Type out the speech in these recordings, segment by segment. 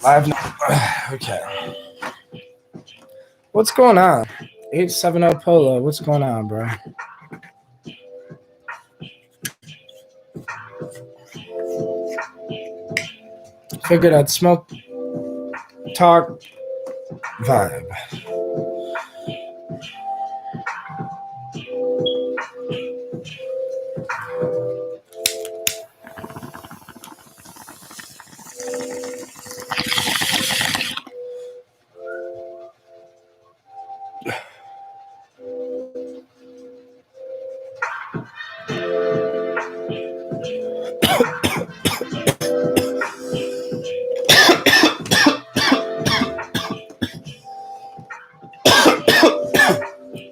Live. Okay. What's going on? 870 Polo. What's going on, bro? Figured I'd smoke, talk, vibe.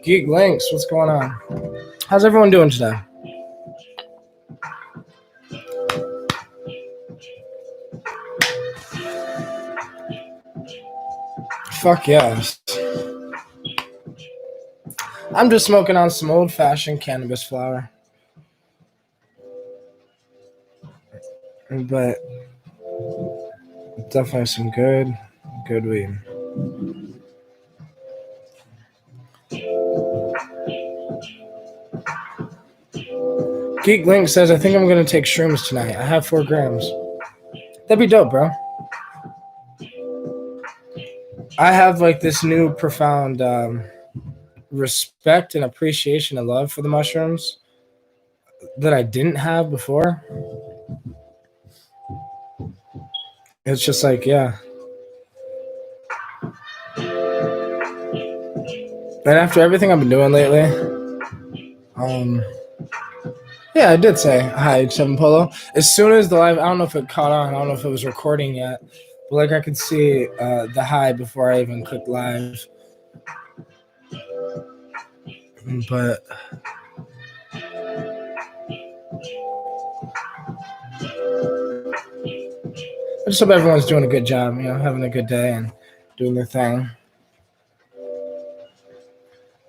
Geek Links, what's going on? How's everyone doing today? Fuck yes. I'm just smoking on some old-fashioned cannabis flower. But definitely some good weed. Geek Link says, I think I'm going to take shrooms tonight. I have 4 grams. That'd be dope, bro. I have like this new profound respect and appreciation and love for the mushrooms that I didn't have before. It's just like, yeah. And after everything I've been doing lately, yeah, I did say hi, 7 Polo. As soon as the live, I don't know if it caught on, I don't know if it was recording yet, but like I could see the hi before I even clicked live. But I just hope everyone's doing a good job, having a good day and doing their thing.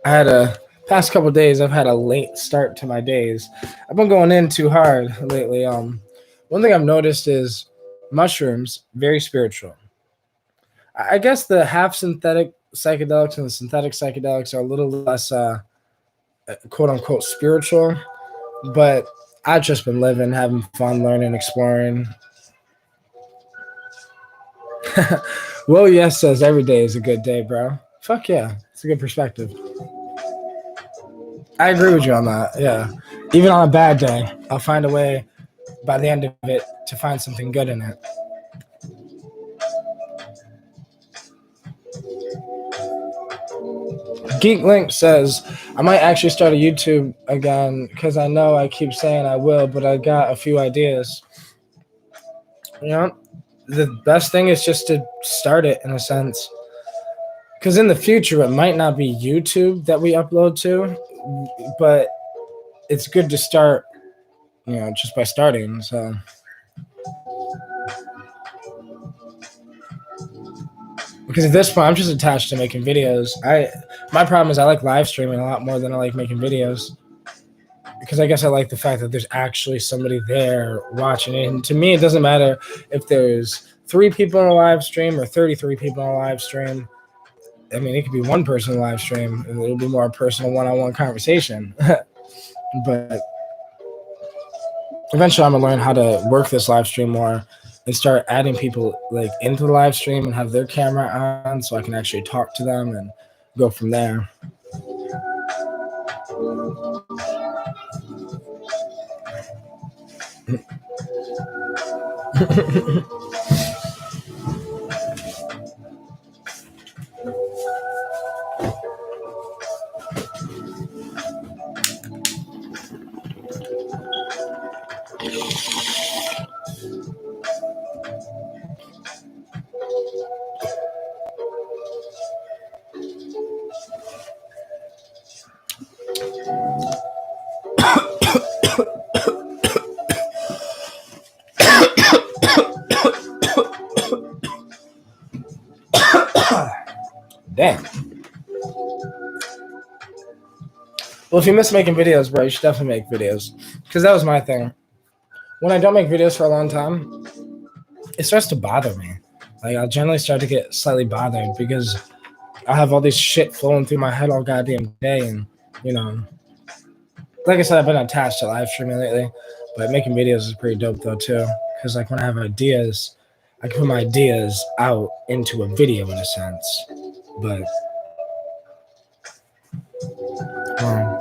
I had past couple of days, I've had a late start to my days. I've been going in too hard lately. One thing I've noticed is mushrooms, very spiritual. I guess the half synthetic psychedelics and the synthetic psychedelics are a little less quote unquote spiritual, but I've just been living, having fun, learning, exploring. Well, yes says every day is a good day, bro. Fuck yeah, it's a good perspective. I agree with you on that. Yeah, even on a bad day, I'll find a way by the end of it to find something good in it. Geek Link says, I might actually start a YouTube again because I know I keep saying I will, but I got a few ideas. The best thing is just to start it in a sense. Because in the future, it might not be YouTube that we upload to, but it's good to start, just by starting. So. Because at this point, I'm just attached to making videos. My problem is I like live streaming a lot more than I like making videos. Because I guess I like the fact that there's actually somebody there watching it. And to me, it doesn't matter if there's 3 people in a live stream or 33 people in a live stream. I mean, it could be one person in a live stream. It'll be more a personal one-on-one conversation. But eventually, I'm going to learn how to work this live stream more and start adding people like into the live stream and have their camera on so I can actually talk to them and go from there. Damn. Well, if you miss making videos, bro, you should definitely make videos. Because that was my thing. When I don't make videos for a long time, it starts to bother me. Like I'll generally start to get slightly bothered because I have all this shit flowing through my head all goddamn day, and you know, like I said, I've been attached to live streaming lately, but making videos is pretty dope though too. Because like when I have ideas, I can put my ideas out into a video in a sense. But um,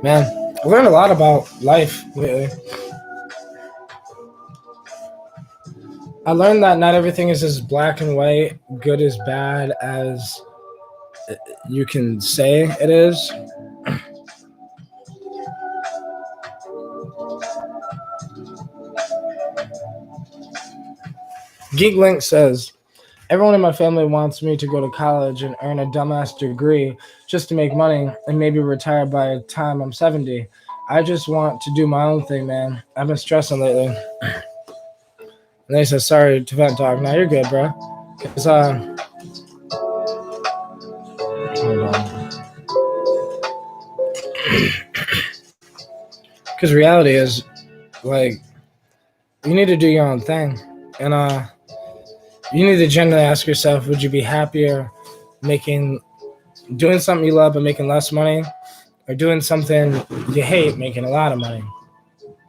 man, I learned a lot about life lately. I learned that not everything is as black and white, good as bad as you can say it is. Geek Link says, everyone in my family wants me to go to college and earn a dumbass degree just to make money and maybe retire by the time I'm 70. I just want to do my own thing, man. I've been stressing lately. And they said, sorry to vent, dog. Now you're good, bro. Because, hold on. Because reality is, like, you need to do your own thing. And, you need to generally ask yourself, would you be happier doing something you love but making less money, or doing something you hate making a lot of money?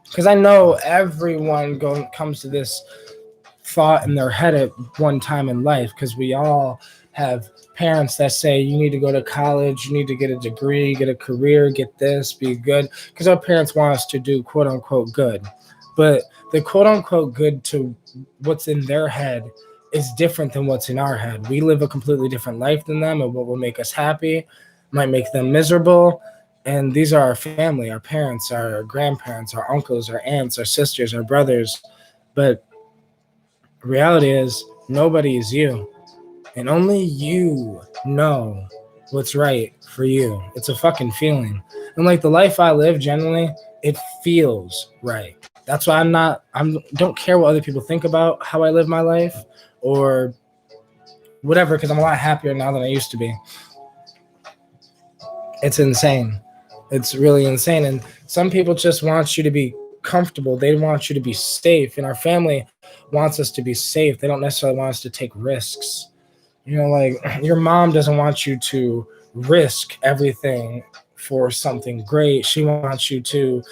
Because I know everyone comes to this thought in their head at one time in life, because we all have parents that say you need to go to college, you need to get a degree, get a career, get this, be good, because our parents want us to do quote unquote good. But the quote unquote good to what's in their head is different than what's in our head. We live a completely different life than them, and what will make us happy might make them miserable. And these are our family, our parents, our grandparents, our uncles, our aunts, our sisters, our brothers. But reality is nobody is you, and only you know what's right for you. It's a fucking feeling. And like the life I live, generally, it feels right. That's why don't care what other people think about how I live my life or whatever, because I'm a lot happier now than I used to be. It's insane. It's really insane. And some people just want you to be comfortable. They want you to be safe. And our family wants us to be safe. They don't necessarily want us to take risks. You know, like your mom doesn't want you to risk everything for something great. She wants you to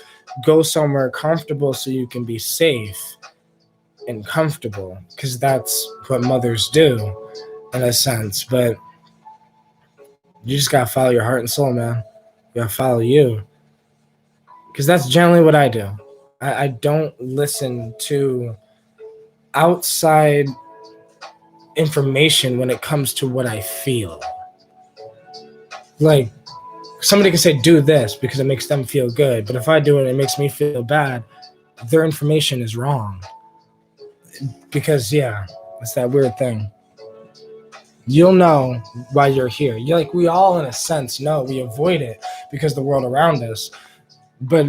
go somewhere comfortable so you can be safe and comfortable, because that's what mothers do in a sense. But you just gotta follow your heart and soul, man. You gotta follow you, because that's generally what I do. I don't listen to outside information when it comes to what I feel. Like somebody can say do this because it makes them feel good, but if I do it, it makes me feel bad. Their information is wrong. Because yeah, it's that weird thing. You'll know why you're here. You're like, we all in a sense know. We avoid it because the world around us, but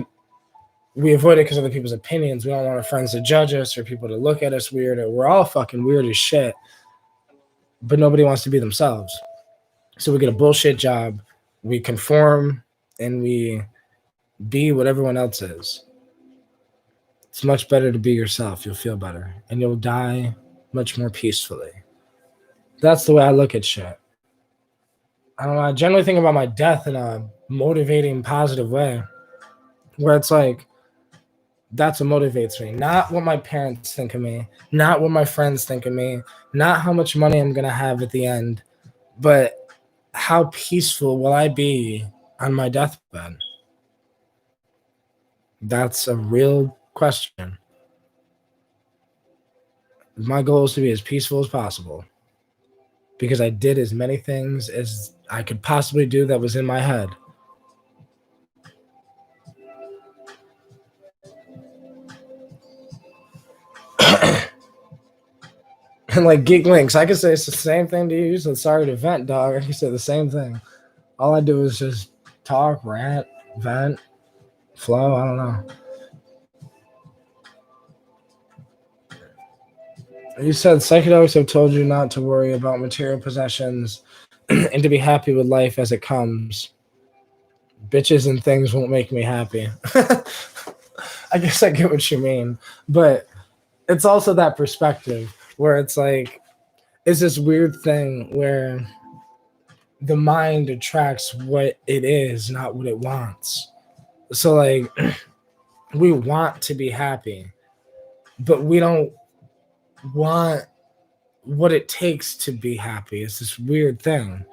we avoid it because of other people's opinions. We don't want our friends to judge us or people to look at us weird. Or we're all fucking weird as shit, but nobody wants to be themselves. So we get a bullshit job, we conform, and we be what everyone else is. It's much better to be yourself. You'll feel better, and you'll die much more peacefully. That's the way I look at shit. I don't know. I generally think about my death in a motivating, positive way, where it's like, that's what motivates me. Not what my parents think of me, not what my friends think of me, not how much money I'm going to have at the end, but how peaceful will I be on my deathbed? That's a real question. My goal is to be as peaceful as possible, because I did as many things as I could possibly do that was in my head. And like Geek Links, I could say it's the same thing to you. So sorry to vent, dog. I can say the same thing. All I do is just talk, rant, vent, flow. I don't know. You said psychedelics have told you not to worry about material possessions and to be happy with life as it comes. Bitches and things won't make me happy. I guess I get what you mean. But it's also that perspective where it's like it's this weird thing where the mind attracts what it is, not what it wants. So like we want to be happy, but we don't want what it takes to be happy. It's this weird thing.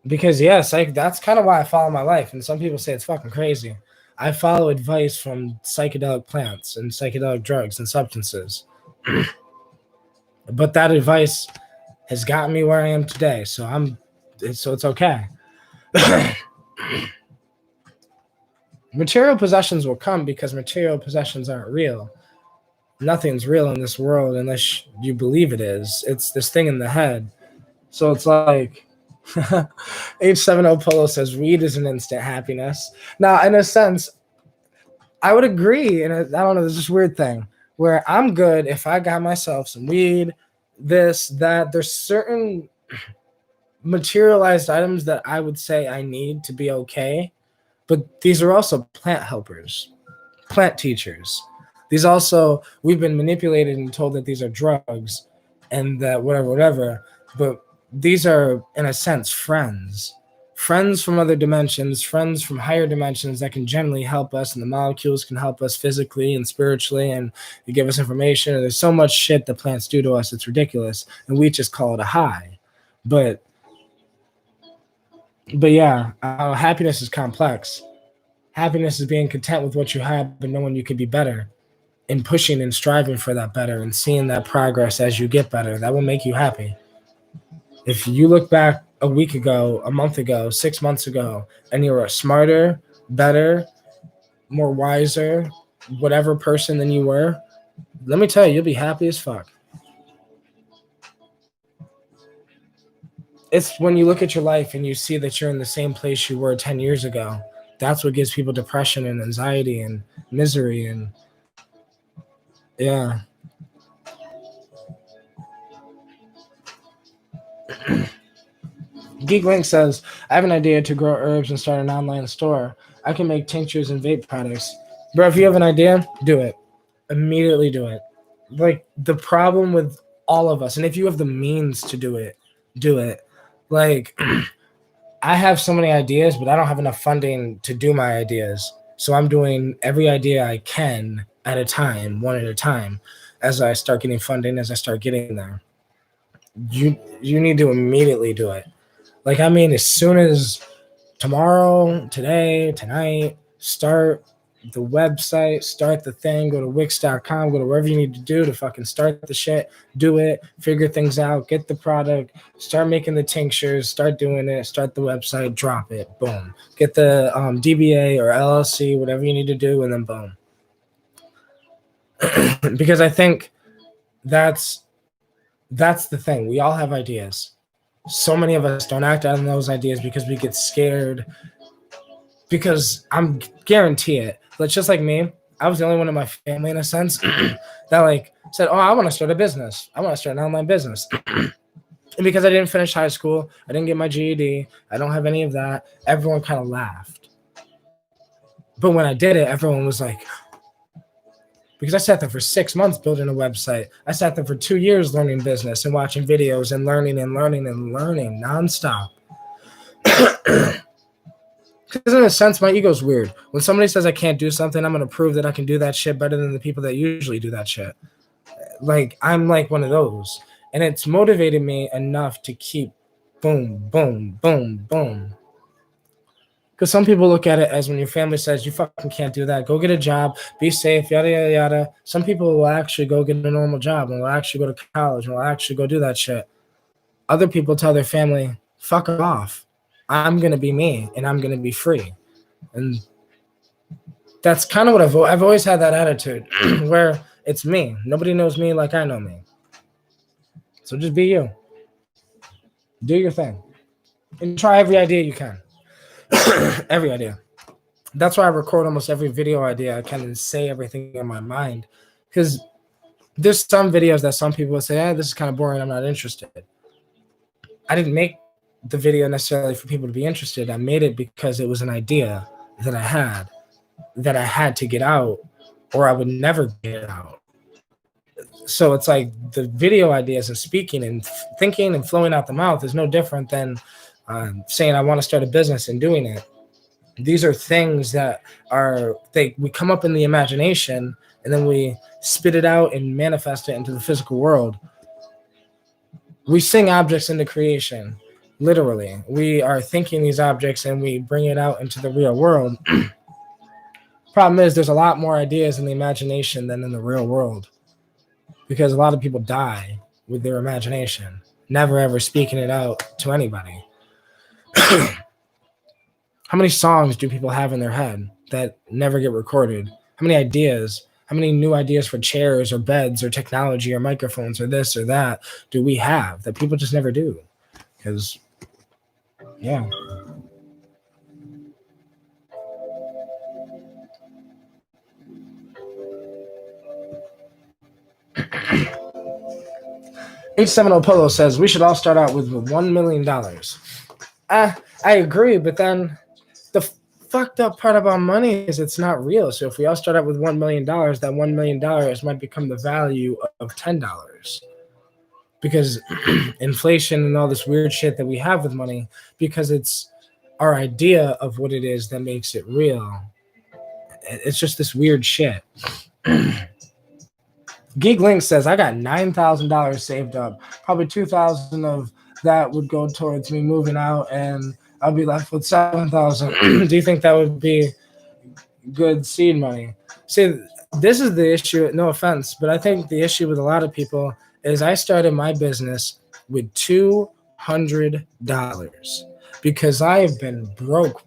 Because yes, like that's kind of why I follow my life. And some people say it's fucking crazy. I follow advice from psychedelic plants and psychedelic drugs and substances. But that advice has gotten me where I am today. So it's okay. Material possessions will come because material possessions aren't real. Nothing's real in this world unless you believe it is. It's this thing in the head. So it's like H70 Polo says weed is an instant happiness. Now, in a sense, I would agree. And I don't know, there's this weird thing where I'm good if I got myself some weed, this, that. There's certain materialized items that I would say I need to be okay. But these are also plant helpers, plant teachers. These also, we've been manipulated and told that these are drugs and that whatever. But these are, in a sense, friends from other dimensions, friends from higher dimensions that can generally help us, and the molecules can help us physically and spiritually, and they give us information. And there's so much shit that plants do to us, it's ridiculous, and we just call it a high. But yeah, happiness is complex. Happiness is being content with what you have, but knowing you could be better, and pushing and striving for that better, and seeing that progress as you get better. That will make you happy. If you look back a week ago, a month ago, 6 months ago, and you're a smarter, better, more wiser, whatever person than you were, let me tell you, you'll be happy as fuck. It's when you look at your life and you see that you're in the same place you were 10 years ago. That's what gives people depression and anxiety and misery and yeah. Geeklink says, I have an idea to grow herbs and start an online store. I can make tinctures and vape products. Bro, if you have an idea, do it. Immediately do it. Like, the problem with all of us, and if you have the means to do it, do it. Like, I have so many ideas, but I don't have enough funding to do my ideas. So I'm doing every idea I can at a time, one at a time, as I start getting funding, as I start getting there. You need to immediately do it. Like, I mean, as soon as tomorrow, today, tonight, start the website, start the thing, go to Wix.com, go to wherever you need to do to fucking start the shit, do it, figure things out, get the product, start making the tinctures, start doing it, start the website, drop it, boom. Get the DBA or LLC, whatever you need to do, and then boom. Because I think that's the thing. We all have ideas. So many of us don't act on those ideas because we get scared. Because I'm guarantee it. But just like me, I was the only one in my family, in a sense, that like said, "Oh, I want to start a business. I want to start an online business." And because I didn't finish high school, I didn't get my GED, I don't have any of that. Everyone kind of laughed. But when I did it, everyone was like, because I sat there for 6 months building a website. I sat there for 2 years learning business and watching videos and learning nonstop. Because in a sense, my ego's weird. When somebody says I can't do something, I'm going to prove that I can do that shit better than the people that usually do that shit. Like, I'm like one of those. And it's motivated me enough to keep boom, boom, boom, boom. Because some people look at it as when your family says, you fucking can't do that. Go get a job, be safe, yada, yada, yada. Some people will actually go get a normal job and will actually go to college and will actually go do that shit. Other people tell their family, fuck off. I'm going to be me and I'm going to be free. And that's kind of what I've always had that attitude where it's me. Nobody knows me like I know me. So just be you. Do your thing. And try every idea you can. Every idea. That's why I record almost every video idea I can and say everything in my mind. Because there's some videos that some people will say, this is kind of boring, I'm not interested. I didn't make the video necessarily for people to be interested. I made it because it was an idea that I had to get out, or I would never get it out. So it's like the video ideas and speaking and thinking and flowing out the mouth is no different than saying I want to start a business and doing it. These are things that we come up in the imagination, and then we spit it out and manifest it into the physical world. We sing objects into creation. Literally, we are thinking these objects and we bring it out into the real world. Problem is, there's a lot more ideas in the imagination than in the real world, because a lot of people die with their imagination, never ever speaking it out to anybody. How many songs do people have in their head that never get recorded? How many ideas? How many new ideas for chairs or beds or technology or microphones or this or that do we have that people just never do? Because, yeah. H70 Polo says we should all start out with $1 million. I agree, but then the fucked up part about money is it's not real. So if we all start out with $1 million, that $1 million might become the value of $10. Because inflation and all this weird shit that we have with money, because it's our idea of what it is that makes it real. It's just this weird shit. Geek Link says I got $9,000 saved up. Probably 2,000 of that would go towards me moving out, and I'll be left with 7,000. Do you think that would be good seed money? See, this is the issue. No offense, but I think the issue with a lot of people is I started my business with $200 because I have been broke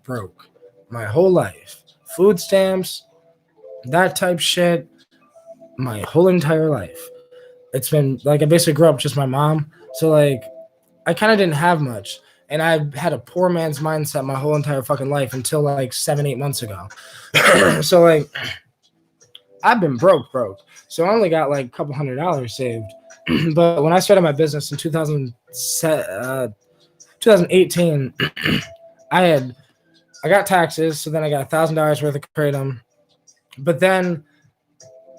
my whole life. Food stamps, that type shit, my whole entire life. It's been like I basically grew up just my mom. So like I kind of didn't have much. And I had a poor man's mindset my whole entire fucking life until like 7-8 months ago. So like I've been broke. So I only got like a couple $100 saved. But when I started my business in 2018, I got taxes. So then I got $1,000 worth of kratom. But then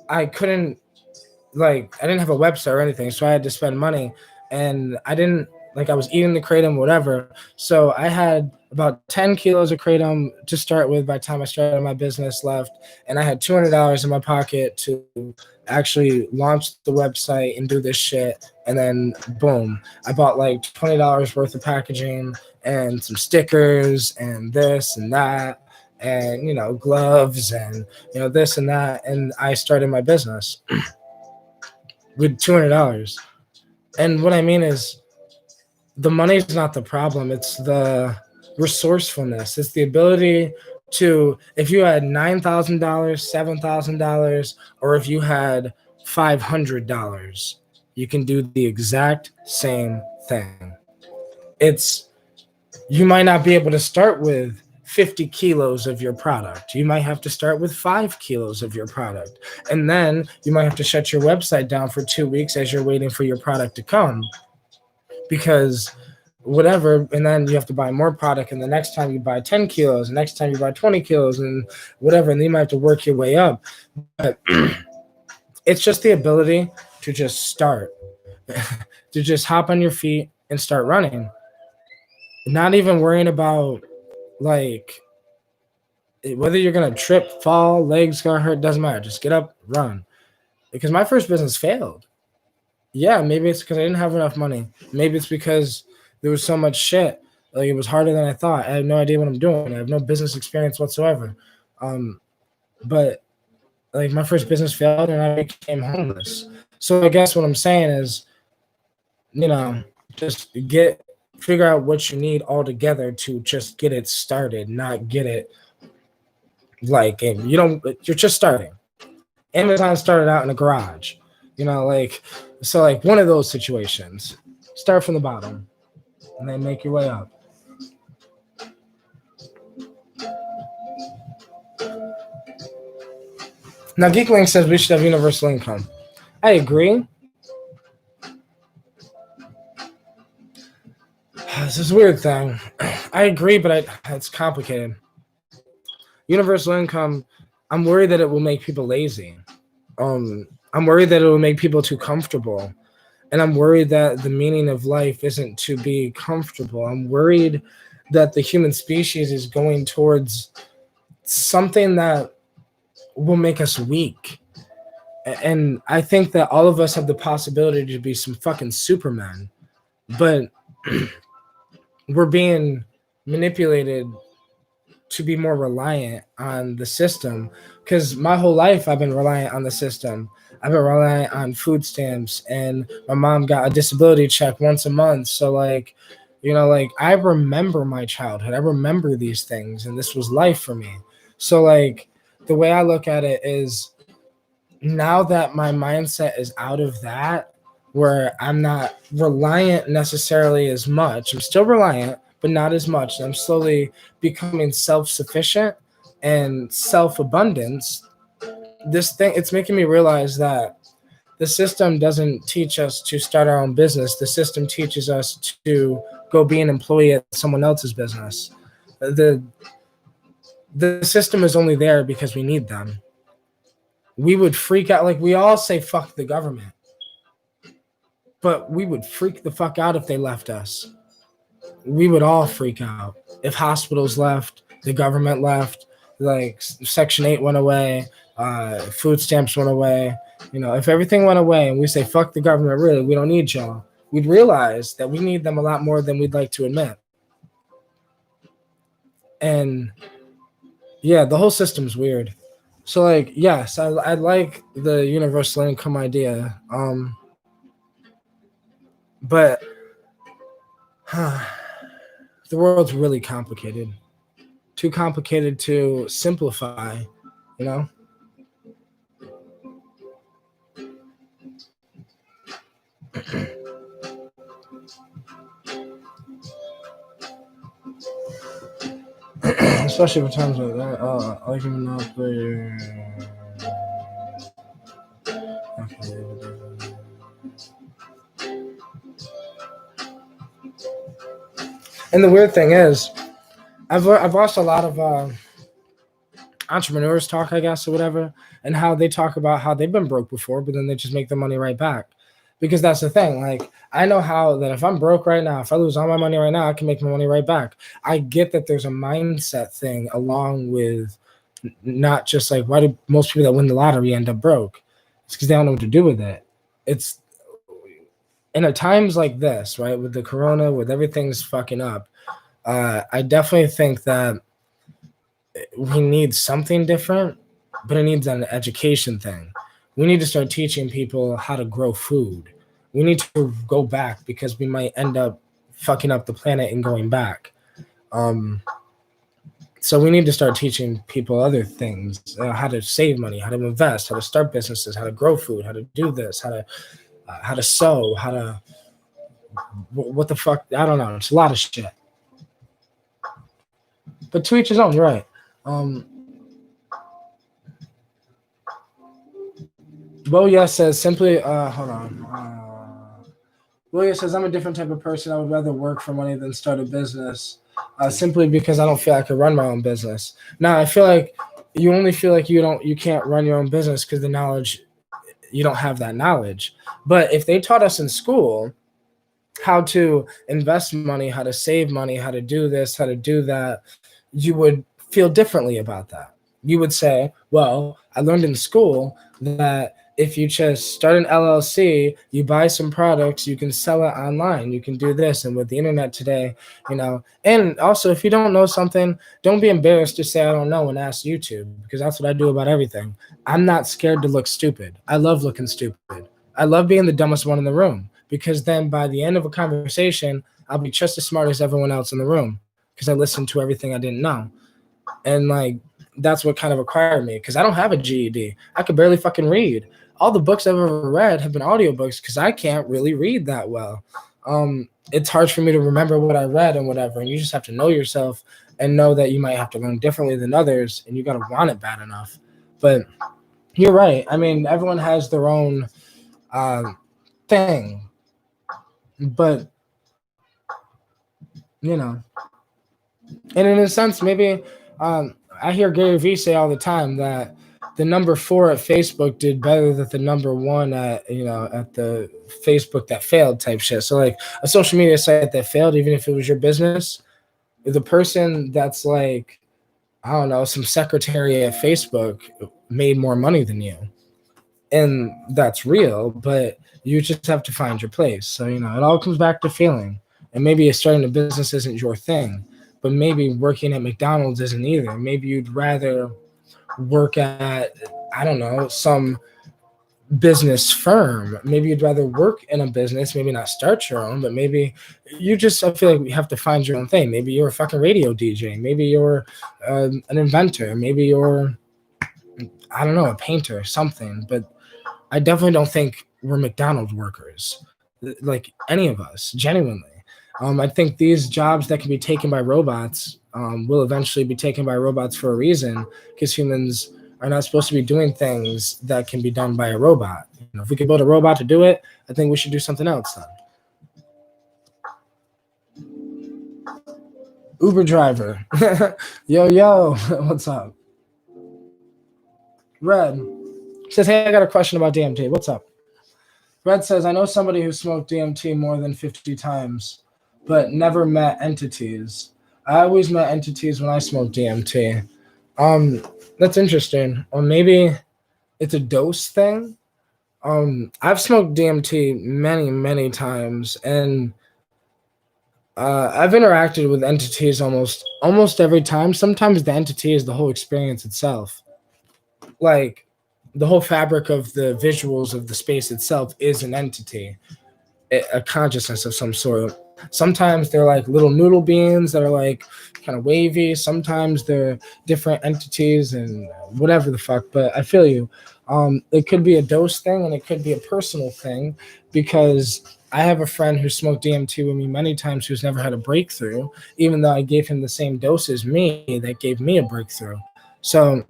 I didn't have a website or anything. So I had to spend money, and I was eating the kratom, whatever. So I had about 10 kilos of kratom to start with by the time I started my business left. And I had $200 in my pocket to actually launch the website and do this shit. And then boom, I bought like $20 worth of packaging and some stickers and this and that, and, gloves and, this and that. And I started my business with $200. And what I mean is, the money's not the problem. It's the resourcefulness. It's the ability to, if you had $9,000, $7,000, or if you had $500, you can do the exact same thing. You might not be able to start with 50 kilos of your product. You might have to start with 5 kilos of your product. And then you might have to shut your website down for 2 weeks as you're waiting for your product to come. Because whatever, and then you have to buy more product, and the next time you buy 10 kilos, the next time you buy 20 kilos, and whatever, and then you might have to work your way up. But it's just the ability to just start, to just hop on your feet and start running. Not even worrying about, like, whether you're going to trip, fall, legs going to hurt, doesn't matter. Just get up, run. Because my first business failed. Yeah, maybe it's because I didn't have enough money. Maybe it's because there was so much shit. Like, it was harder than I thought. I have no idea what I'm doing. I have no business experience whatsoever. But like, my first business failed and I became homeless. So I guess what I'm saying is, just figure out what you need altogether to just get it started, not get it like, you're just starting. Amazon started out in a garage. So like one of those situations. Start from the bottom and then make your way up. Now, Geekling says we should have universal income. I agree. This is a weird thing. I agree, but it's complicated. Universal income, I'm worried that it will make people lazy. I'm worried that it will make people too comfortable. And I'm worried that the meaning of life isn't to be comfortable. I'm worried that the human species is going towards something that will make us weak. And I think that all of us have the possibility to be some fucking supermen, but we're being manipulated to be more reliant on the system, because my whole life I've been reliant on the system. I've been reliant on food stamps, and my mom got a disability check once a month. So like, like I remember my childhood. I remember these things, and this was life for me. So like the way I look at it is, now that my mindset is out of that, where I'm not reliant necessarily as much, I'm still reliant, but not as much. I'm slowly becoming self sufficient and self abundance. This thing, it's making me realize that the system doesn't teach us to start our own business. The system teaches us to go be an employee at someone else's business. The the system is only there because we need them. We would freak out. Like, we all say fuck the government, but we would freak the fuck out if they left us. We would all freak out if hospitals left, the government left, like Section 8 went away, food stamps went away. If everything went away and we say fuck the government, really, we don't need y'all, we'd realize that we need them a lot more than we'd like to admit. And yeah, the whole system's weird. So like, yes, I like the universal income idea. But the world's really complicated. Too complicated to simplify, you know? Especially for times like that. I like even not play. And the weird thing is, I've watched a lot of entrepreneurs talk, I guess, or whatever, and how they talk about how they've been broke before, but then they just make the money right back. Because that's the thing. Like, I know how that if I'm broke right now, if I lose all my money right now, I can make my money right back. I get that there's a mindset thing along with not just like, why do most people that win the lottery end up broke? It's because they don't know what to do with it. It's in a times like this, right, with the corona, with everything's fucking up. I definitely think that we need something different, but it needs an education thing. We need to start teaching people how to grow food. We need to go back because we might end up fucking up the planet and going back. So we need to start teaching people other things, how to save money, how to invest, how to start businesses, how to grow food, how to do this, how to sew, how to what the fuck, I don't know. It's a lot of shit. But to each his own, you're right. Boya says simply, hold on. Boya says, I'm a different type of person. I would rather work for money than start a business, simply because I don't feel I could run my own business. Now, I feel like you only feel like you can't run your own business because you don't have that knowledge. But if they taught us in school how to invest money, how to save money, how to do this, how to do that, you would feel differently about that. You would say, well, I learned in school that if you just start an LLC, you buy some products, you can sell it online, you can do this. And with the internet today, and also if you don't know something, don't be embarrassed to say, I don't know, and ask YouTube, because that's what I do about everything. I'm not scared to look stupid. I love looking stupid. I love being the dumbest one in the room, because then by the end of a conversation, I'll be just as smart as everyone else in the room, because I listened to everything I didn't know. And like, that's what kind of acquired me, because I don't have a GED. I could barely fucking read. All the books I've ever read have been audiobooks because I can't really read that well. It's hard for me to remember what I read and whatever, and you just have to know yourself and know that you might have to learn differently than others, and you got to want it bad enough. But you're right. I mean, everyone has their own thing, but and in a sense, maybe I hear Gary Vee say all the time that the number 4 at Facebook did better than the number 1 at at the Facebook that failed type shit. So like a social media site that failed, even if it was your business, the person that's like, I don't know, some secretary at Facebook made more money than you. And that's real, but you just have to find your place. So, it all comes back to feeling. And maybe starting a business isn't your thing, but maybe working at McDonald's isn't either. Maybe you'd rather work at, I don't know, some business firm. Maybe you'd rather work in a business, maybe not start your own, but maybe I feel like you have to find your own thing. Maybe you're a fucking radio DJ. Maybe you're an inventor. Maybe you're, I don't know, a painter, something. But I definitely don't think we're McDonald's workers, like any of us, genuinely. I think these jobs that can be taken by robots will eventually be taken by robots for a reason, because humans are not supposed to be doing things that can be done by a robot. If we could build a robot to do it, I think we should do something else then. Uber driver. Yo, what's up? Red says, hey, I got a question about DMT. What's up? Red says, I know somebody who smoked DMT more than 50 times, but never met entities. I always met entities when I smoked DMT. That's interesting. Or maybe it's a dose thing. I've smoked DMT many, many times, and I've interacted with entities almost every time. Sometimes the entity is the whole experience itself. Like, the whole fabric of the visuals of the space itself is an entity, a consciousness of some sort. Sometimes they're like little noodle beans that are like kind of wavy. Sometimes they're different entities and whatever the fuck. But I feel you. It could be a dose thing and it could be a personal thing, because I have a friend who smoked DMT with me many times who's never had a breakthrough, even though I gave him the same dose as me that gave me a breakthrough. So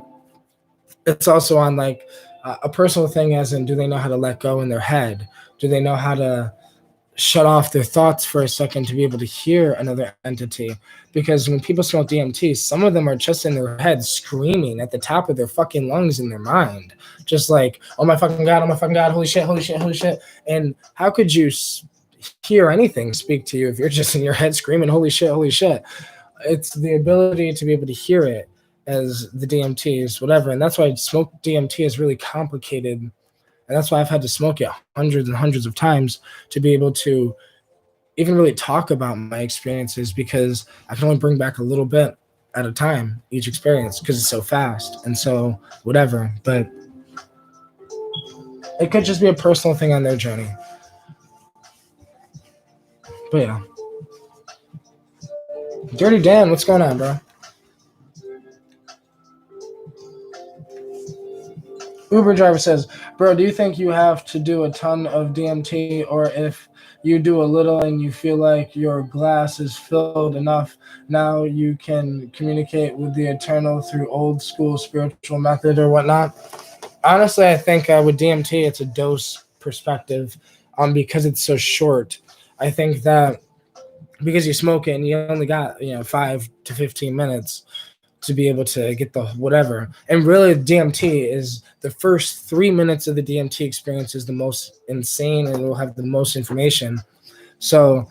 it's also on like a personal thing, as in, do they know how to let go in their head? Do they know how to shut off their thoughts for a second to be able to hear another entity? Because when people smoke DMT, some of them are just in their head screaming at the top of their fucking lungs in their mind, just like, oh my fucking God, holy shit, holy shit, holy shit. And how could you hear anything speak to you if you're just in your head screaming, holy shit, holy shit? It's the ability to be able to hear it as the DMT is whatever. And that's why smoke DMT is really complicated. And that's why I've had to smoke it hundreds and hundreds of times to be able to even really talk about my experiences, because I can only bring back a little bit at a time, each experience, because it's so fast and so whatever. But it could just be a personal thing on their journey. But yeah. Dirty Dan, what's going on, bro? Uber driver says, bro, do you think you have to do a ton of DMT, or if you do a little and you feel like your glass is filled enough, now you can communicate with the eternal through old school spiritual method or whatnot? Honestly, I think with DMT, it's a dose perspective, because it's so short. I think that because you smoke it and you only got 5 to 15 minutes to be able to get the whatever. And really, DMT is the first 3 minutes of the DMT experience is the most insane, and it will have the most information. So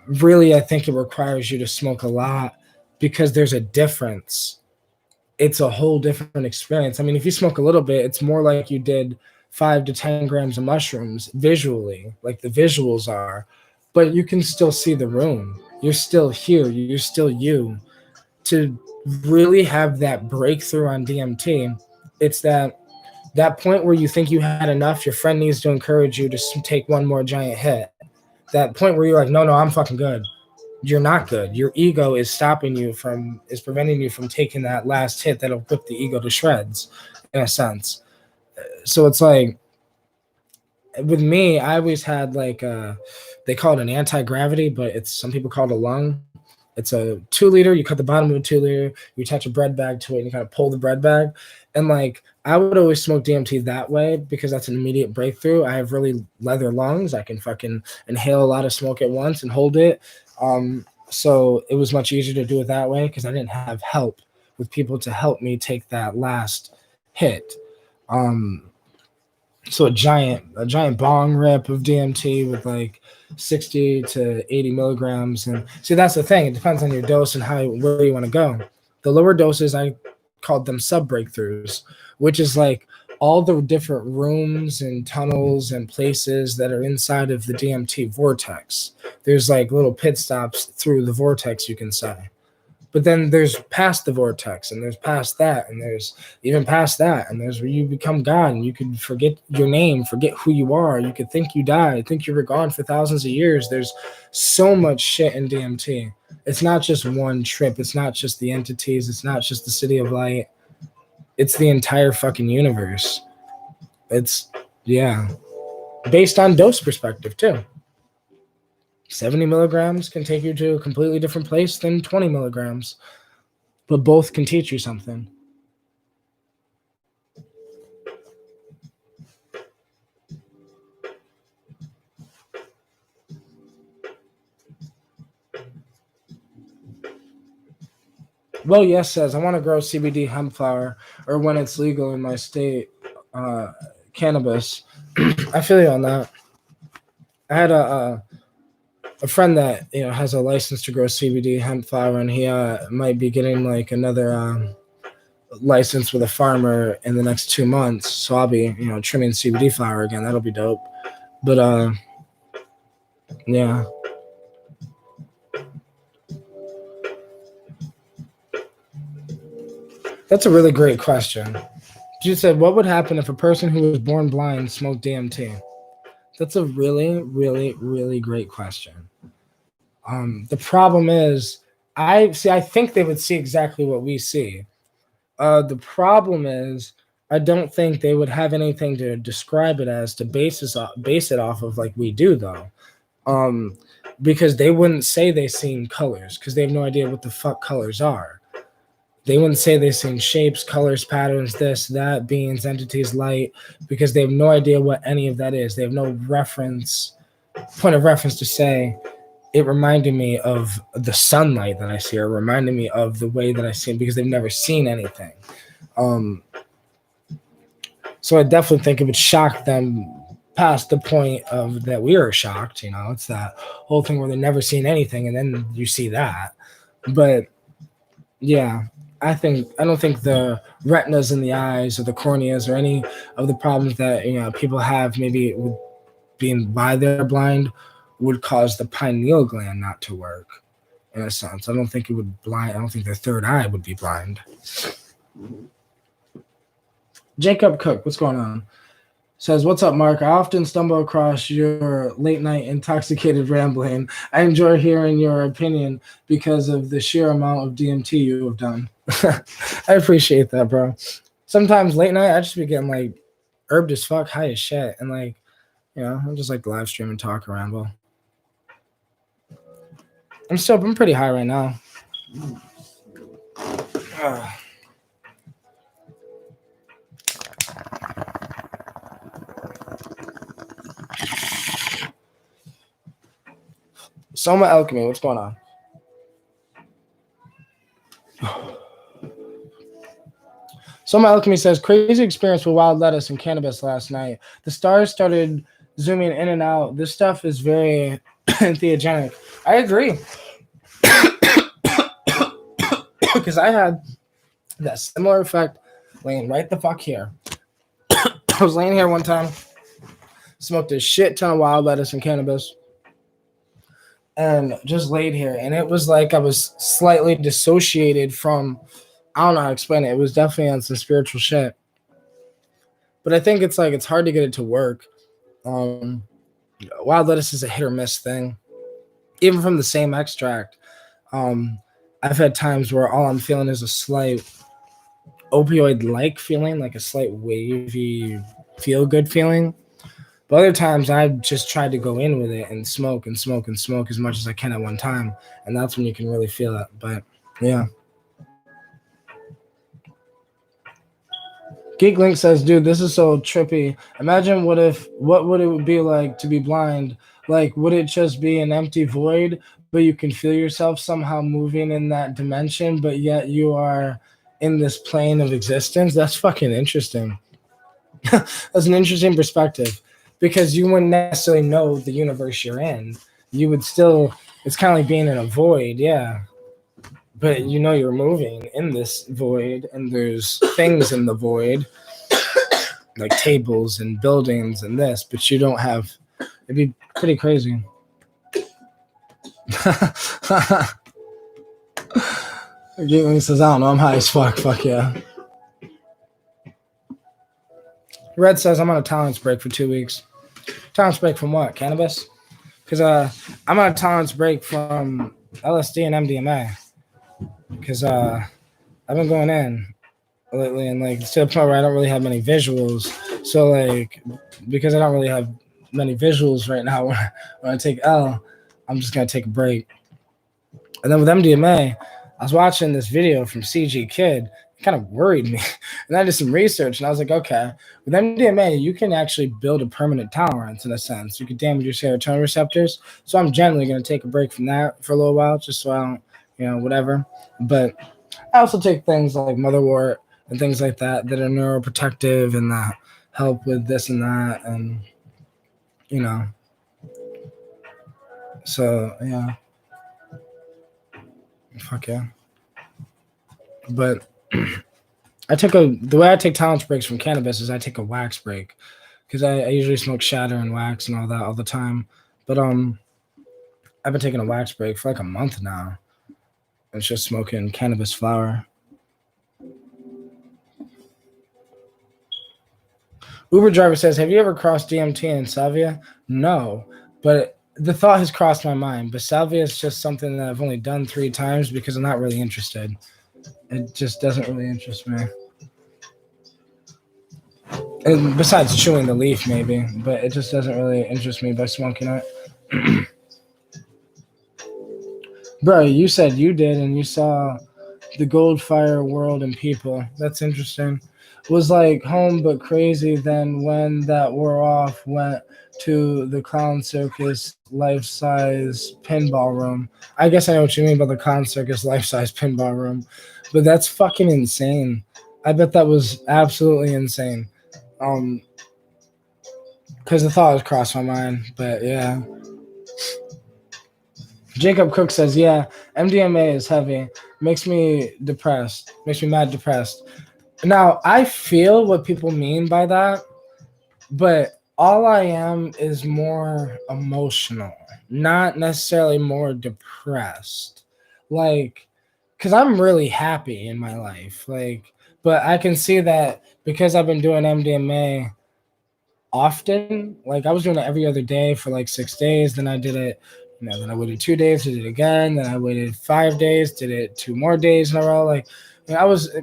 really, I think it requires you to smoke a lot, because there's a difference. It's a whole different experience. I mean, if you smoke a little bit, it's more like you did 5 to 10 grams of mushrooms visually, like the visuals are, but you can still see the room. You're still here. You're still you. To really have that breakthrough on DMT, it's that point where you think you had enough, your friend needs to encourage you to take one more giant hit. That point where you're like, no, I'm fucking good. You're not good. Your ego is preventing you from taking that last hit that'll rip the ego to shreds, in a sense. So it's like, with me, I always had like, they call it an anti-gravity, but some people call it a lung. It's a 2 liter. You cut the bottom of a 2 liter. You attach a bread bag to it, and you kind of pull the bread bag. And like, I would always smoke DMT that way, because that's an immediate breakthrough. I have really leather lungs. I can fucking inhale a lot of smoke at once and hold it. So it was much easier to do it that way, because I didn't have help with people to help me take that last hit. Um, so a giant bong rip of DMT with like 60 to 80 milligrams. And see, that's the thing. It depends on your dose and where you want to go. The lower doses, I called them sub breakthroughs, which is like all the different rooms and tunnels and places that are inside of the DMT vortex. There's like little pit stops through the vortex, you can say. But then there's past the vortex, and there's past that, and there's even past that, and there's where you become God, and you could forget your name, forget who you are. You could think you died, think you were gone for thousands of years. There's so much shit in DMT. It's not just one trip. It's not just the entities. It's not just the city of light. It's the entire fucking universe. It's, yeah, based on dose perspective, too. 70 milligrams can take you to a completely different place than 20 milligrams, but both can teach you something. Well, yes says, I want to grow CBD hemp flower, or when it's legal in my state, cannabis. I feel you on that. I had a friend that has a license to grow CBD hemp flower, and he might be getting like another license with a farmer in the next 2 months. So I'll be trimming CBD flower again. That'll be dope. But yeah. That's a really great question. You said, what would happen if a person who was born blind smoked DMT? That's a really, really, really great question. The problem is, I think they would see exactly what we see. The problem is, I don't think they would have anything to describe it as to base it off of like we do, though. Because they wouldn't say they seen colors, because they have no idea what the fuck colors are. They wouldn't say they've seen shapes, colors, patterns, this, that, beings, entities, light, because they have no idea what any of that is. They have no point of reference to say, it reminded me of the sunlight that I see, or reminded me of the way that I see it, because they've never seen anything. So I definitely think it would shock them past the point of that we are shocked. It's that whole thing where they've never seen anything, and then you see that. But yeah, I don't think the retinas in the eyes or the corneas or any of the problems that people have maybe with being why they're blind would cause the pineal gland not to work, in a sense. I don't think it would blind. I don't think their third eye would be blind. Jacob Cook, what's going on? Says, what's up, Mark? I often stumble across your late night intoxicated rambling. I enjoy hearing your opinion because of the sheer amount of DMT you have done. I appreciate that, bro. Sometimes late night, I just be getting like herbed as fuck, high as shit. And like, I'm just like live stream and talk around. Well, I'm pretty high right now. Soma Alchemy, what's going on? Soma Alchemy says, crazy experience with wild lettuce and cannabis last night. The stars started zooming in and out. This stuff is very entheogenic. I agree. Because I had that similar effect laying right the fuck here. I was laying here one time, smoked a shit ton of wild lettuce and cannabis, and just laid here. And it was like I was slightly dissociated from, I don't know how to explain it. It was definitely on some spiritual shit. But I think it's hard to get it to work. Wild lettuce is a hit or miss thing. Even from the same extract, I've had times where all I'm feeling is a slight opioid-like feeling, like a slight wavy, feel-good feeling. But other times I've just tried to go in with it and smoke and smoke and smoke as much as I can at one time. And that's when you can really feel it. But yeah. Geek Link says, dude, this is so trippy. Imagine what would it be like to be blind? Like, would it just be an empty void, but you can feel yourself somehow moving in that dimension, but yet you are in this plane of existence. That's fucking interesting. That's an interesting perspective because you wouldn't necessarily know the universe you're in. You would still, it's kind of like being in a void, yeah. But you know you're moving in this void, and there's things in the void, like tables and buildings and this, but you don't have. It'd be pretty crazy. He says, I don't know, I'm high as fuck. Fuck yeah. Red says, I'm on a tolerance break for 2 weeks. Tolerance break from what? Cannabis? Because I'm on a tolerance break from LSD and MDMA. Because I've been going in lately, and like to the point where I don't really have many visuals. So like, because I don't really have many visuals right now when I take L, I'm just gonna take a break. And then with MDMA, I was watching this video from CG Kid. It kind of worried me. And I did some research, and I was like, okay, with MDMA, you can actually build a permanent tolerance in a sense. You could damage your serotonin receptors. So I'm generally going to take a break from that for a little while, just so I don't, whatever. But I also take things like motherwort and things like that are neuroprotective and that help with this and that. And, so, yeah. Fuck yeah. But the way I take tolerance breaks from cannabis is I take a wax break because I usually smoke shatter and wax and all that all the time. But I've been taking a wax break for like a month now. It's just smoking cannabis flower. Uber driver says, have you ever crossed DMT in salvia? No, but the thought has crossed my mind. But salvia is just something that I've only done 3 times because I'm not really interested. It just doesn't really interest me. And besides chewing the leaf, maybe, but it just doesn't really interest me by smoking it. Bro, you said you did, and you saw the Goldfire World and People. That's interesting. Was like home but crazy. Then when that wore off, went to the clown circus life-size pinball room. I guess I know what you mean by the clown circus life-size pinball room, but that's fucking insane. I bet that was absolutely insane. Because the thought has crossed my mind, but yeah. Jacob Cook says, yeah, MDMA is heavy. Makes me depressed. Makes me mad depressed. Now, I feel what people mean by that, but all I am is more emotional, not necessarily more depressed. Like, because I'm really happy in my life. Like, but I can see that because I've been doing MDMA often, like I was doing it every other day for like 6 days, then I did it, then I waited 2 days, did it again, then I waited 5 days, did it 2 more days in a row. Like, I was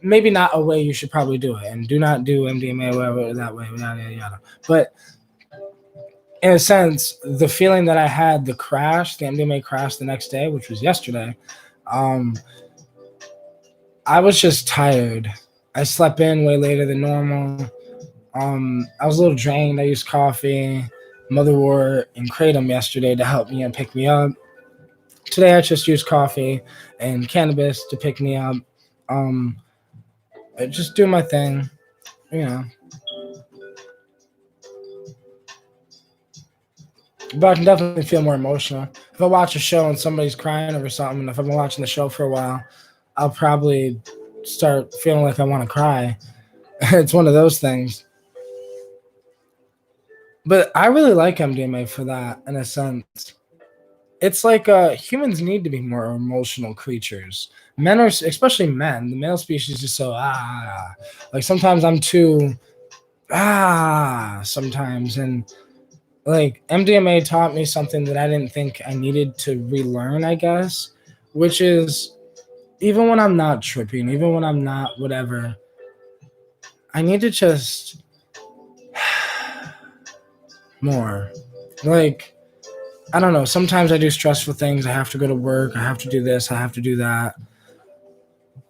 maybe not a way you should probably do it, and do not do MDMA whatever that way, yada yada yada. But in a sense, the feeling that I had, the MDMA crash the next day, which was yesterday, I was just tired. I slept in way later than normal. I was a little drained. I used coffee, motherwort, and kratom yesterday to help me and pick me up. Today I just used coffee and cannabis to pick me up. I just do my thing, But I can definitely feel more emotional. If I watch a show and somebody's crying over something, and if I've been watching the show for a while, I'll probably start feeling like I want to cry. It's one of those things. But I really like MDMA for that, in a sense. It's like humans need to be more emotional creatures. Men are, especially men, the male species is so like sometimes I'm too sometimes, and like MDMA taught me something that I didn't think I needed to relearn, I guess, which is even when I'm not tripping, even when I'm not whatever, I need to just more. Like, I don't know. Sometimes I do stressful things. I have to go to work. I have to do this. I have to do that.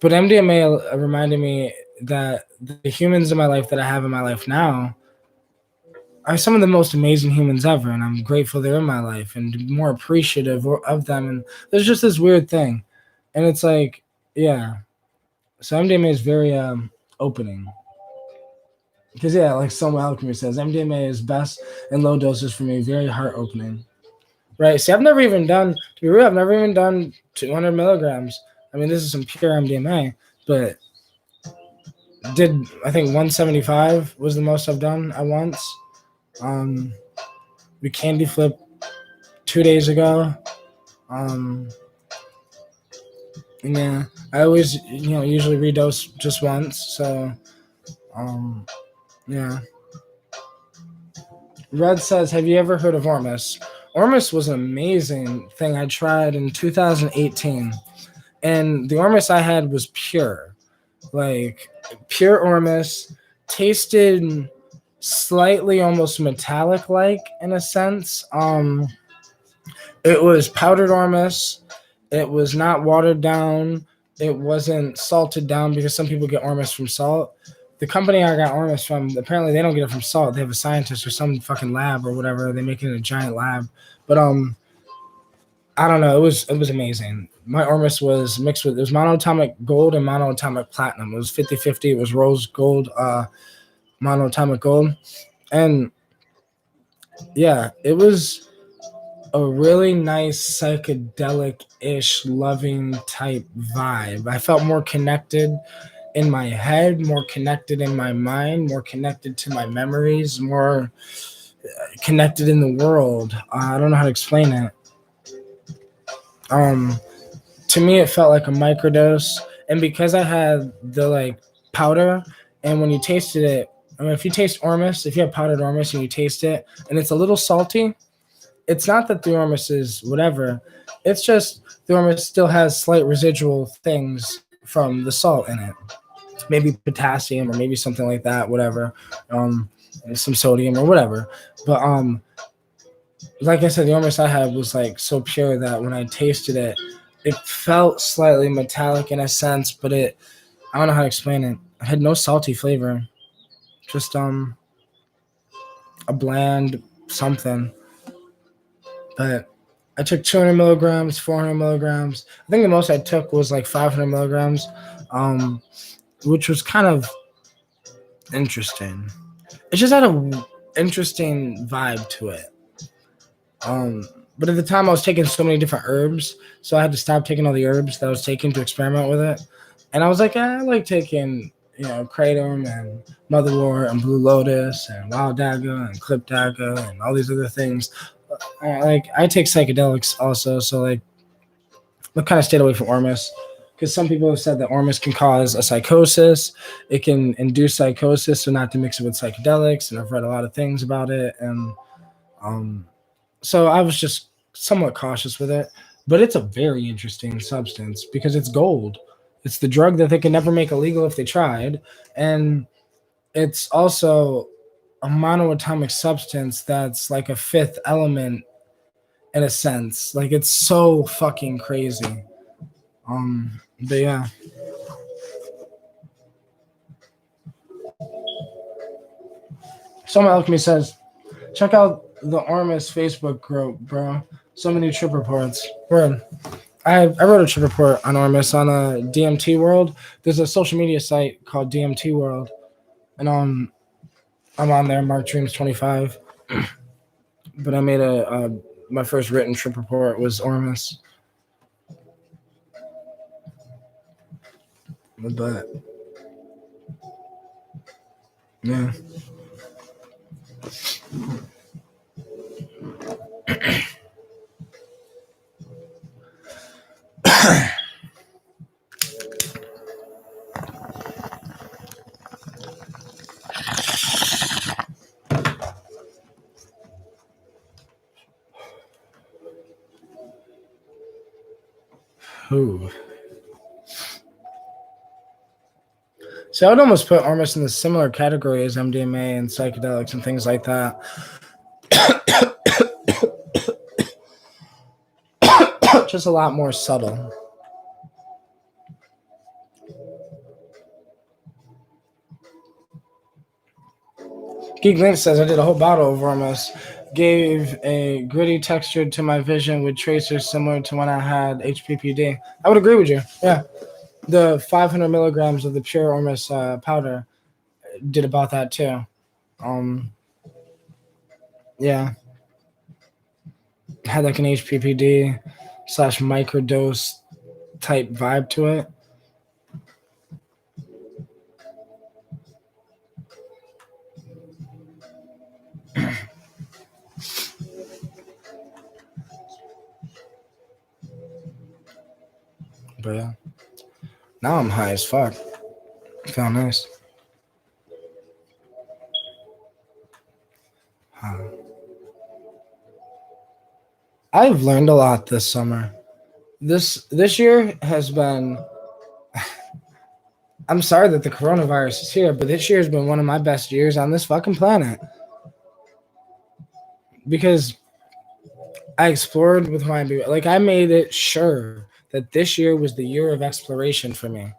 But MDMA reminded me that the humans in my life that I have in my life now are some of the most amazing humans ever. And I'm grateful they're in my life and more appreciative of them. And there's just this weird thing. And it's like, yeah. So MDMA is very opening. Because yeah, like Soma Alchemy says, MDMA is best in low doses for me, very heart opening. Right. See, I've never even done, to be real, I've never even done 200 milligrams. I mean, this is some pure MDMA, but did, I think 175 was the most I've done at once. We candy flip 2 days ago. Yeah, I always, usually redose just once. So, yeah. Red says, have you ever heard of Ormus? Ormus was an amazing thing I tried in 2018. And the Ormus I had was pure. Like, pure Ormus. Tasted slightly almost metallic-like in a sense. It was powdered Ormus. It was not watered down. It wasn't salted down because some people get Ormus from salt. The company I got Ormus from, apparently they don't get it from salt. They have a scientist or some fucking lab or whatever. They make it in a giant lab. But I don't know. It was amazing. My Ormus was mixed with, it was monoatomic gold and monoatomic platinum. It was 50-50. It was rose gold, monoatomic gold. And yeah, it was a really nice psychedelic-ish loving type vibe. I felt more connected in my head, more connected in my mind, more connected to my memories, more connected in the world. I don't know how to explain it. To me, it felt like a microdose, and because I had the like powder, and when you tasted it, I mean, if you taste Ormus, if you have powdered Ormus and you taste it, and it's a little salty, it's not that the Ormus is whatever. It's just the Ormus still has slight residual things from the salt in it. Maybe potassium or maybe something like that, whatever. Some sodium or whatever. But like I said, the Ormus I had was like so pure that when I tasted it, it felt slightly metallic in a sense, but I don't know how to explain it. It had no salty flavor. Just a bland something. But I took 200 milligrams, 400 milligrams. I think the most I took was like 500 milligrams, which was kind of interesting. It just had a interesting vibe to it. But at the time, I was taking so many different herbs, so I had to stop taking all the herbs that I was taking to experiment with it. And I was like, I like taking, kratom and motherwort and blue lotus and wild daga and clip daga and all these other things. I take psychedelics also, so like I kind of stayed away from Ormus because some people have said that Ormus can cause a psychosis. It can induce psychosis, so not to mix it with psychedelics. And I've read a lot of things about it, and so I was just somewhat cautious with it. But it's a very interesting substance because it's gold. It's the drug that they can never make illegal if they tried, and it's also a monoatomic substance that's like a fifth element in a sense. Like it's so fucking crazy. But yeah. Some Alchemy says, check out the Ormus Facebook group, bro. So many trip reports. Word. I wrote a trip report on Ormus on a DMT World. There's a social media site called DMT World, and I'm on there. Mark Dreams 25. But I made my first written trip report was Ormus. But yeah. Ooh. So I would almost put Ormus in the similar category as MDMA and psychedelics and things like that. Just a lot more subtle. Geek Link says, I did a whole bottle of Ormus. Gave a gritty texture to my vision with tracers similar to when I had HPPD. I would agree with you. Yeah. The 500 milligrams of the pure ormus powder did about that too. Um, yeah, had like an HPPD slash microdose type vibe to it. But yeah, now I'm high as fuck. Feel nice. I've learned a lot this summer. This year has been. I'm sorry that the coronavirus is here, but this year has been one of my best years on this fucking planet because I explored with my like I made it sure that this year was the year of exploration for me.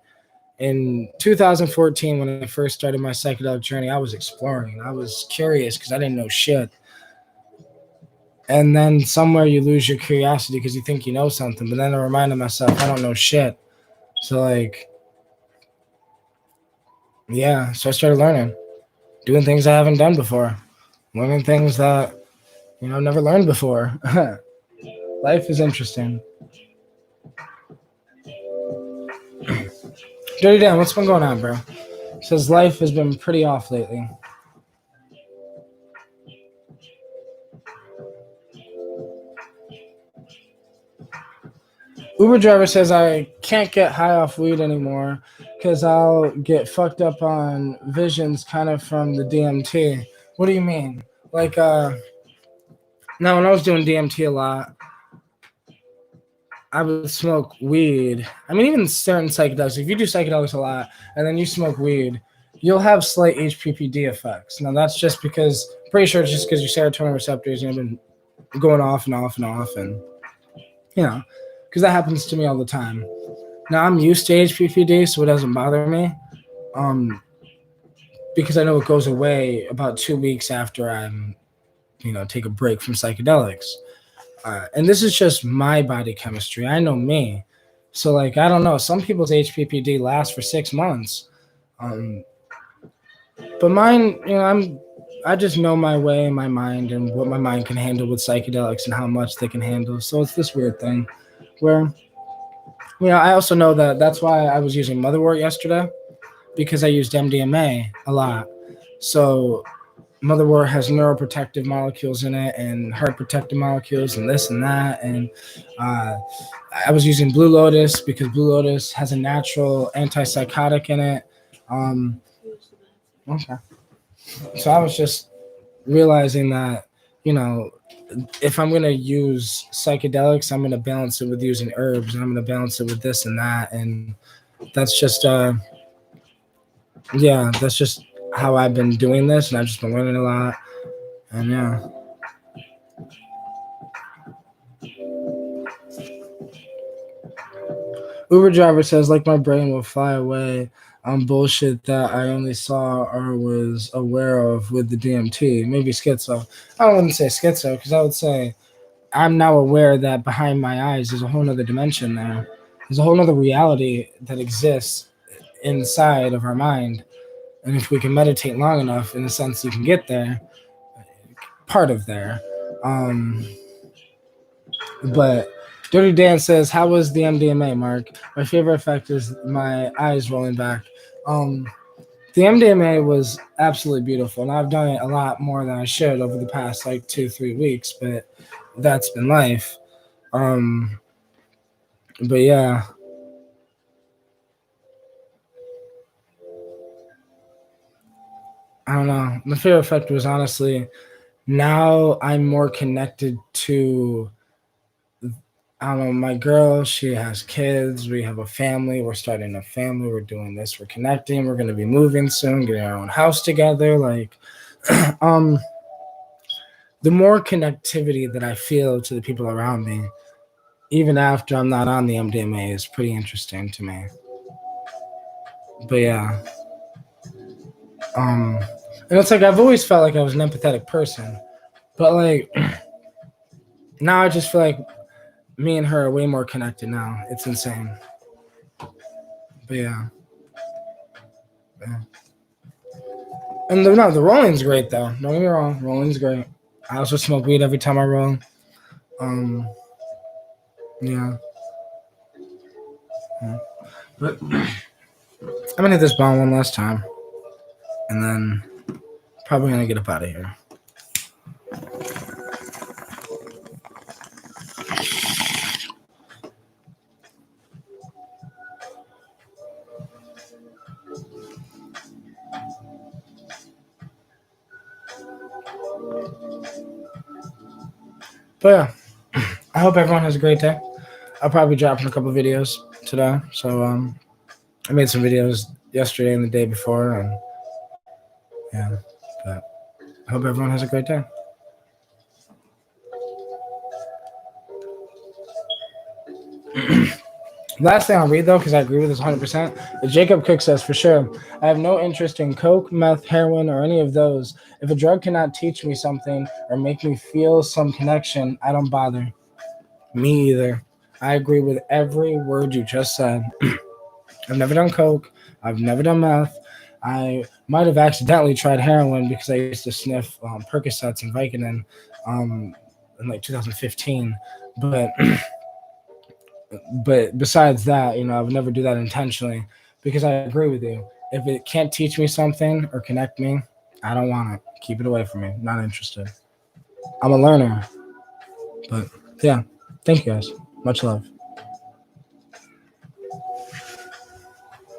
In 2014, when I first started my psychedelic journey, I was exploring. I was curious because I didn't know shit. And then somewhere you lose your curiosity because you think you know something. But then I reminded myself I don't know shit. So like, yeah. So I started learning, doing things I haven't done before, learning things that never learned before. Life is interesting. Dirty Dan, what's been going on, bro? Says life has been pretty off lately. Uber driver says I can't get high off weed anymore because I'll get fucked up on visions kind of from the DMT. What do you mean? Like, now when I was doing DMT a lot, I would smoke weed. I mean, even certain psychedelics, if you do psychedelics a lot and then you smoke weed, you'll have slight HPPD effects. Now, that's just because, pretty sure it's just because your serotonin receptors have been going off and off and off. And, because that happens to me all the time. Now, I'm used to HPPD, so it doesn't bother me. Because I know it goes away about 2 weeks after I'm, take a break from psychedelics. And this is just my body chemistry. I know me. So, like, I don't know. Some people's HPPD lasts for 6 months. But mine, I just know my way in my mind and what my mind can handle with psychedelics and how much they can handle. So it's this weird thing where, I also know that that's why I was using motherwort yesterday because I used MDMA a lot. So motherwort has neuroprotective molecules in it and heart protective molecules and this and that. And I was using Blue Lotus because Blue Lotus has a natural antipsychotic in it. Okay. So I was just realizing that, if I'm going to use psychedelics, I'm going to balance it with using herbs and I'm going to balance it with this and that. And that's just, that's just how I've been doing this. And I've just been learning a lot. And yeah. Uber driver says, like, my brain will fly away on bullshit that I only saw or was aware of with the DMT. Maybe schizo. I wouldn't say schizo because I would say I'm now aware that behind my eyes there's a whole other dimension there. There's a whole other reality that exists inside of our mind. And if we can meditate long enough, in a sense, you can get there, part of there. But Dirty Dan says, how was the MDMA, Mark? My favorite effect is my eyes rolling back. The MDMA was absolutely beautiful, and I've done it a lot more than I should over the past, 2-3 weeks, but that's been life. But yeah. I don't know. My favorite effect was honestly, now I'm more connected to, I don't know, my girl. She has kids. We have a family. We're starting a family. We're doing this. We're connecting. We're going to be moving soon, getting our own house together. The more connectivity that I feel to the people around me, even after I'm not on the MDMA, is pretty interesting to me. But yeah. And it's like I've always felt like I was an empathetic person. But now I just feel like me and her are way more connected now. It's insane. But yeah. And the rolling's great though. Don't get me wrong, rolling's great. I also smoke weed every time I roll. Yeah. But I'm gonna hit this bong one last time, and then probably gonna get up out of here. But yeah, I hope everyone has a great day. I'll probably be dropping a couple videos today. So I made some videos yesterday and the day before, and yeah. But I hope everyone has a great day. Last thing I'll read though, because I agree with this 100%. Jacob Cook says, for sure, I have no interest in coke, meth, heroin, or any of those. If a drug cannot teach me something or make me feel some connection, I don't bother. Me either. I agree with every word you just said. I've never done coke. I've never done meth. I might have accidentally tried heroin because I used to sniff Percocets and Vicodin in like 2015. But besides that, I would never do that intentionally because I agree with you. If it can't teach me something or connect me, I don't want it. Keep it away from me. Not interested. I'm a learner. But yeah, thank you guys. Much love.